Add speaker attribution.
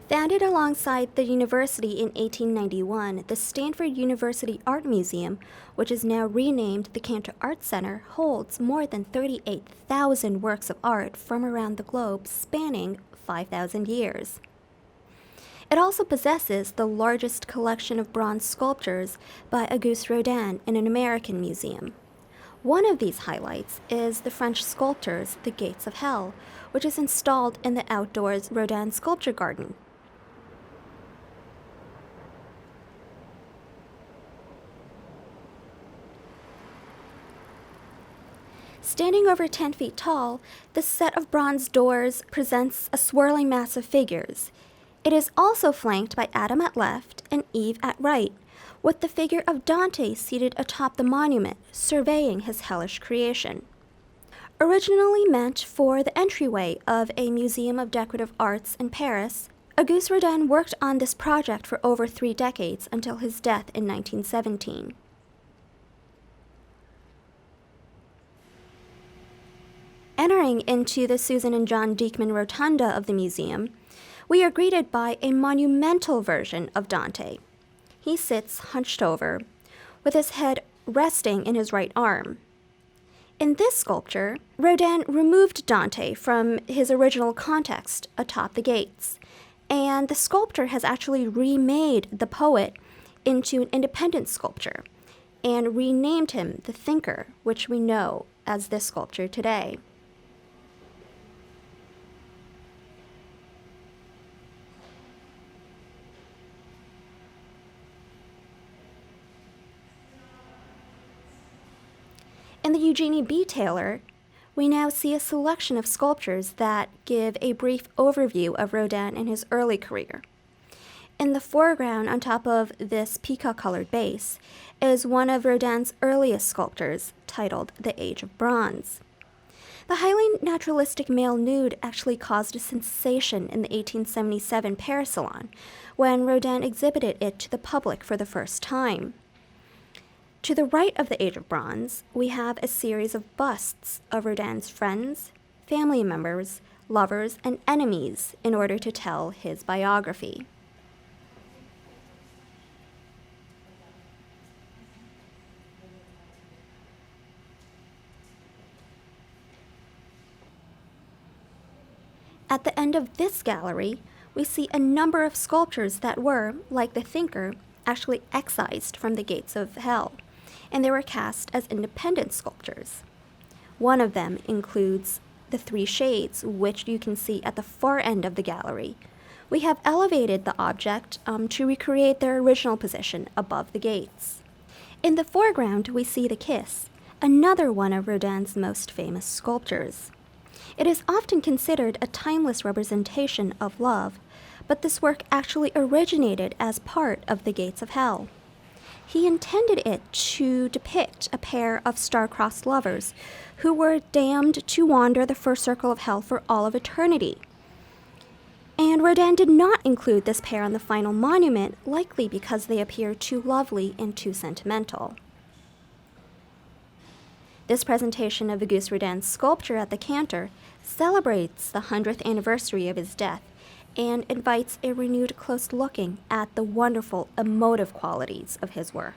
Speaker 1: Founded alongside the university in 1891, the Stanford University Art Museum, which is now renamed the Cantor Arts Center, holds more than 38,000 works of art from around the globe spanning 5,000 years. It also possesses the largest collection of bronze sculptures by Auguste Rodin in an American museum. One of these highlights is the French sculptor's The Gates of Hell, which is installed in the outdoors Rodin Sculpture Garden. Standing over 10 feet tall, the set of bronze doors presents a swirling mass of figures. It is also flanked by Adam at left and Eve at right, with the figure of Dante seated atop the monument, surveying his hellish creation. Originally meant for the entryway of a museum of decorative arts in Paris, Auguste Rodin worked on this project for over 3 decades until his death in 1917. Entering into the Susan and John Diekman Rotunda of the museum, we are greeted by a monumental version of Dante. He sits hunched over, with his head resting in his right arm. In this sculpture, Rodin removed Dante from his original context atop the gates, and the sculptor has actually remade the poet into an independent sculpture and renamed him the Thinker, which we know as this sculpture today. In the Eugenie B. Taylor, we now see a selection of sculptures that give a brief overview of Rodin in his early career. In the foreground, on top of this peacock-colored base, is one of Rodin's earliest sculptures, titled The Age of Bronze. The highly naturalistic male nude actually caused a sensation in the 1877 Paris Salon, when Rodin exhibited it to the public for the first time. To the right of the Age of Bronze, we have a series of busts of Rodin's friends, family members, lovers, and enemies in order to tell his biography. At the end of this gallery, we see a number of sculptures that were, like the Thinker, actually excised from the gates of hell, and they were cast as independent sculptures. One of them includes the 3 shades, which you can see at the far end of the gallery. We have elevated the object to recreate their original position above the gates. In the foreground, we see the Kiss, another one of Rodin's most famous sculptures. It is often considered a timeless representation of love, but this work actually originated as part of the Gates of Hell. He intended it to depict a pair of star-crossed lovers who were damned to wander the first circle of hell for all of eternity. And Rodin did not include this pair on the final monument, likely because they appear too lovely and too sentimental. This presentation of Auguste Rodin's sculpture at the Cantor celebrates the 100th anniversary of his death and invites a renewed close looking at the wonderful emotive qualities of his work.